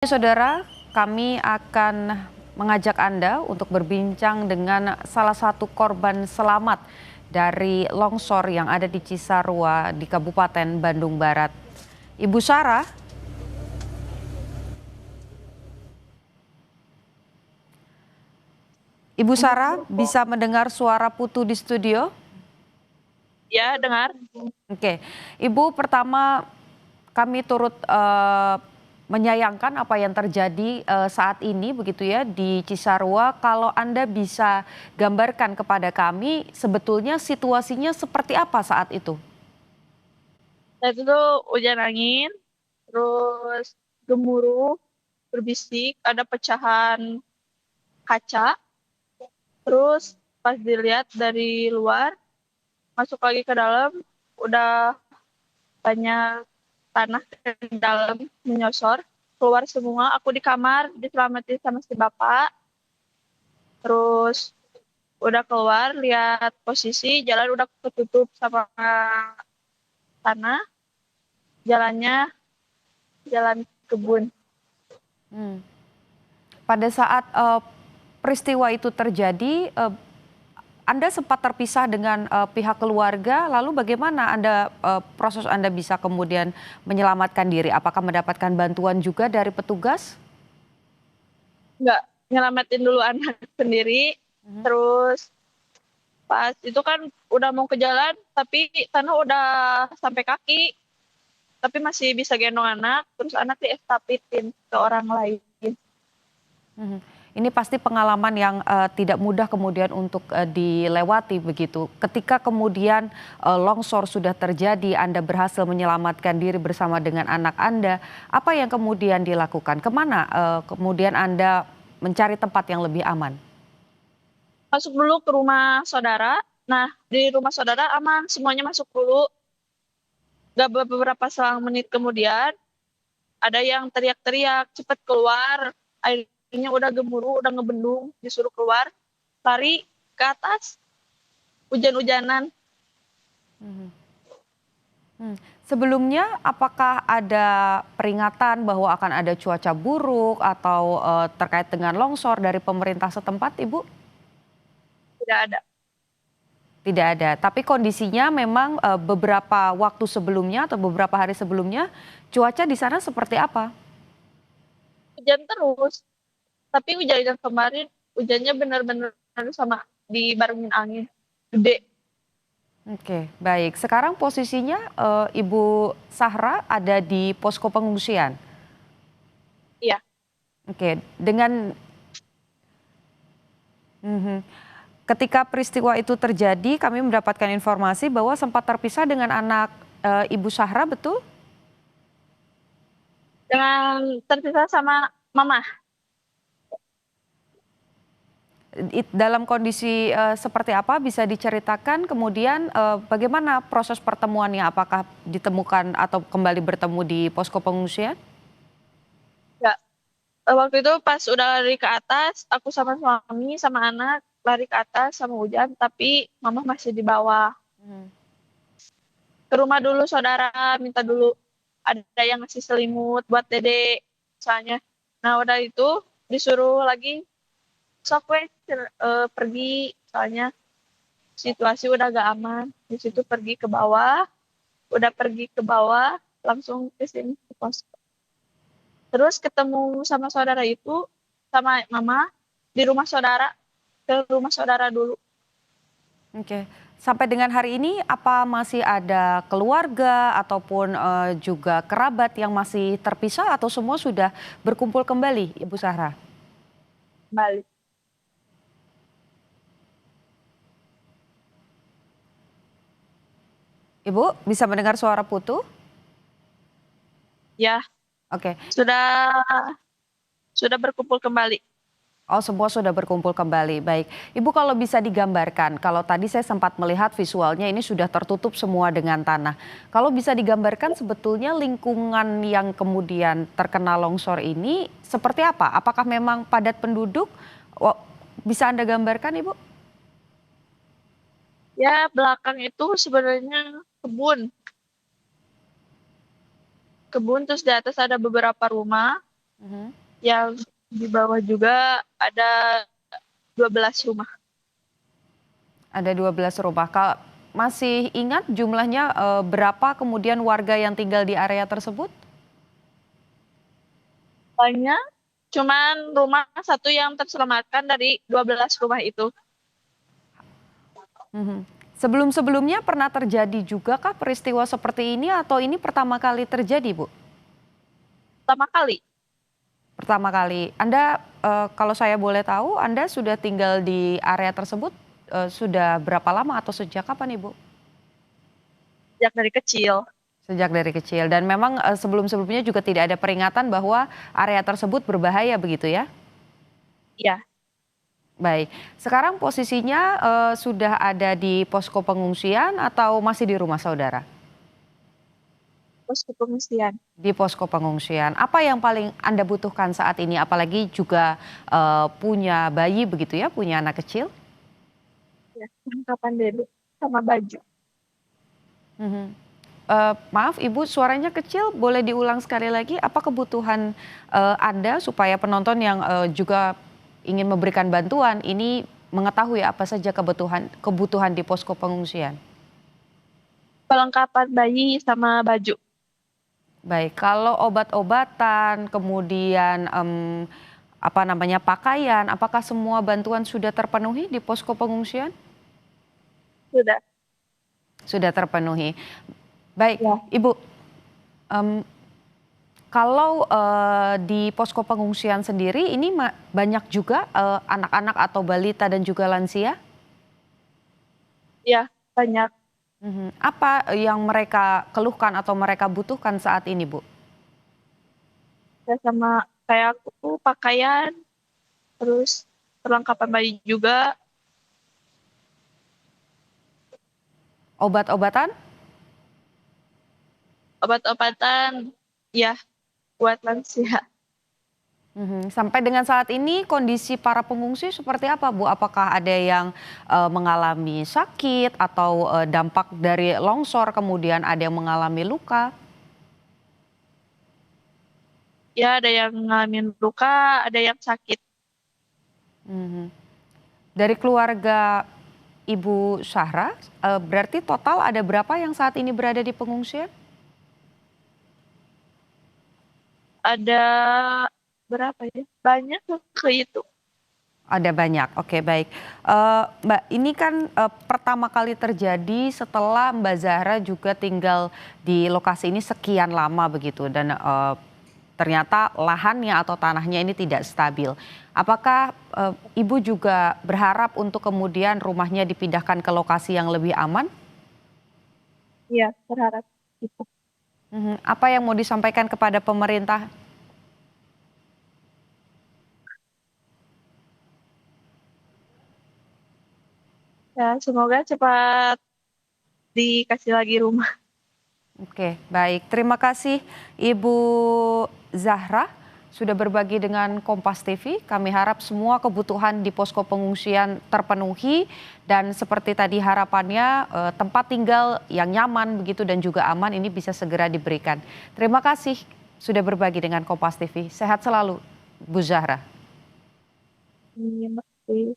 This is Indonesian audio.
Saudara, kami akan mengajak Anda untuk berbincang dengan salah satu korban selamat dari longsor yang ada di Cisarua di Kabupaten Bandung Barat. Ibu Sarah, Ibu Sarah bisa mendengar suara Putu di studio? Ya, dengar. Oke, Ibu, pertama kami turut menyayangkan apa yang terjadi saat ini begitu ya di Cisarua. Kalau Anda bisa gambarkan kepada kami sebetulnya situasinya seperti apa saat itu? Saat itu hujan angin, terus gemuruh, berbisik, ada pecahan kaca, terus pas dilihat dari luar, masuk lagi ke dalam, udah banyak tanah ke dalam menyosor, keluar semua, aku di kamar, diselamatin sama si bapak, terus udah keluar, lihat posisi, jalan udah ketutup sama tanah, jalannya jalan kebun. Hmm. Pada saat peristiwa itu terjadi, Anda sempat terpisah dengan pihak keluarga, lalu bagaimana proses Anda bisa kemudian menyelamatkan diri? Apakah mendapatkan bantuan juga dari petugas? Nggak nyelamatin dulu anak sendiri, Mhm. terus pas itu kan udah mau ke jalan tapi tanah udah sampai kaki, tapi masih bisa gendong anak, terus anak diestapitin ke orang lain. Mhm. Ini pasti pengalaman yang tidak mudah kemudian untuk dilewati begitu. Ketika kemudian longsor sudah terjadi, Anda berhasil menyelamatkan diri bersama dengan anak Anda, apa yang kemudian dilakukan? Kemana kemudian Anda mencari tempat yang lebih aman? Masuk dulu ke rumah saudara, nah di rumah saudara aman, semuanya masuk dulu. Gak beberapa selang menit kemudian ada yang teriak-teriak cepet keluar, airnya udah gemuruh, udah ngebendung, disuruh keluar, lari ke atas, hujan-hujanan. Mhm. Hmm. Sebelumnya, apakah ada peringatan bahwa akan ada cuaca buruk atau terkait dengan longsor dari pemerintah setempat, Ibu? Tidak ada. Tidak ada, tapi kondisinya memang beberapa waktu sebelumnya atau beberapa hari sebelumnya, cuaca di sana seperti apa? Hujan terus, tapi hujan yang kemarin hujannya benar-benar sama dibarengin angin gede. Oke, baik. Sekarang posisinya Ibu Sahra ada di posko pengungsian. Iya. Oke, dengan mhm. Ketika peristiwa itu terjadi, kami mendapatkan informasi bahwa sempat terpisah dengan anak Ibu Sahra, betul? Dengan terpisah sama mama. Dalam kondisi seperti apa bisa diceritakan? Kemudian bagaimana proses pertemuannya? Apakah ditemukan atau kembali bertemu di posko pengungsian? Ya, waktu itu pas udah lari ke atas, aku sama suami sama anak lari ke atas sama hujan, tapi mama masih di bawah. Mhm. Ke rumah dulu saudara, minta dulu ada yang ngasih selimut buat dede soalnya. Nah, udah itu disuruh lagi sok weh pergi soalnya situasi udah gak aman. Di situ pergi ke bawah, udah pergi ke bawah, langsung ke sini ke pos. Terus ketemu sama saudara itu, sama mama, di rumah saudara, ke rumah saudara dulu. Oke. Sampai dengan hari ini apa masih ada keluarga ataupun juga kerabat yang masih terpisah atau semua sudah berkumpul kembali, Ibu Sahra? Balik. Ibu bisa mendengar suara Putu? Ya, Oke. sudah sudah berkumpul kembali. Oh, semua sudah berkumpul kembali. Baik. Ibu kalau bisa digambarkan, kalau tadi saya sempat melihat visualnya ini sudah tertutup semua dengan tanah. Kalau bisa digambarkan sebetulnya lingkungan yang kemudian terkena longsor ini seperti apa? Apakah memang padat penduduk? Bisa Anda gambarkan, Ibu? Ya, belakang itu sebenarnya kebun. Kebun terus di atas ada beberapa rumah. Mhm. Yang di bawah juga ada 12 rumah. Ada 12 rumah. Masih ingat jumlahnya berapa kemudian warga yang tinggal di area tersebut? Banyak, cuman rumah satu yang terselamatkan dari 12 rumah itu. Mhm. Sebelum-sebelumnya pernah terjadi juga kah peristiwa seperti ini atau ini pertama kali terjadi, Bu? Pertama kali, Pertama kali. Anda, kalau saya boleh tahu, Anda sudah tinggal di area tersebut, sudah berapa lama atau sejak kapan, Ibu? sejak dari kecil. Sejak dari kecil dan memang, sebelum-sebelumnya juga tidak ada peringatan bahwa area tersebut berbahaya begitu ya? Ya, Baik. Sekarang posisinya, sudah ada di posko pengungsian atau masih di rumah saudara? posko pengungsian. Di posko pengungsian. Apa yang paling Anda butuhkan saat ini? Apalagi juga, punya bayi begitu ya, punya anak kecil? Ya, perlengkapan bebek sama baju. Mhm. Maaf Ibu suaranya kecil, boleh diulang sekali lagi? Apa kebutuhan, Anda supaya penonton yang, juga ingin memberikan bantuan ini mengetahui apa saja kebutuhan kebutuhan di posko pengungsian? Perlengkapan bayi sama baju. Baik, kalau obat-obatan, kemudian, apa namanya, pakaian, apakah semua bantuan sudah terpenuhi di posko pengungsian? Sudah. Sudah terpenuhi. Baik, Ya, Ibu, mmm, kalau, di posko pengungsian sendiri ini banyak juga, anak-anak atau balita dan juga lansia? ya, banyak. Mhm. Apa yang mereka keluhkan atau mereka butuhkan saat ini, Bu? Ya, sama kayak aku pakaian, terus perlengkapan bayi juga, Obat-obatan? obat-obatan, ya, buat lansia. Mhm. Sampai dengan saat ini kondisi para pengungsi seperti apa, Bu? Apakah ada yang, mengalami sakit atau, dampak dari longsor, kemudian ada yang mengalami luka? Ya, ada yang ngalamin luka, ada yang sakit. Mhm. Dari keluarga Ibu Syahra, berarti total ada berapa yang saat ini berada di pengungsian? Ada berapa ya? Banyak tuh kehitung. Ada banyak, oke baik. Mbak, ini kan, pertama kali terjadi setelah Mbak Zahra juga tinggal di lokasi ini sekian lama begitu dan, ternyata lahannya atau tanahnya ini tidak stabil. Apakah, Ibu juga berharap untuk kemudian rumahnya dipindahkan ke lokasi yang lebih aman? Iya, berharap gitu. Mhm, apa yang mau disampaikan kepada pemerintah? Ya, semoga cepat dikasih lagi rumah. Oke, baik. Terima kasih Ibu Zahra sudah berbagi dengan Kompas TV. Kami harap semua kebutuhan di posko pengungsian terpenuhi dan seperti tadi harapannya tempat tinggal yang nyaman begitu dan juga aman ini bisa segera diberikan. Terima kasih sudah berbagi dengan Kompas TV. Sehat selalu, Bu Zahra. Terima kasih.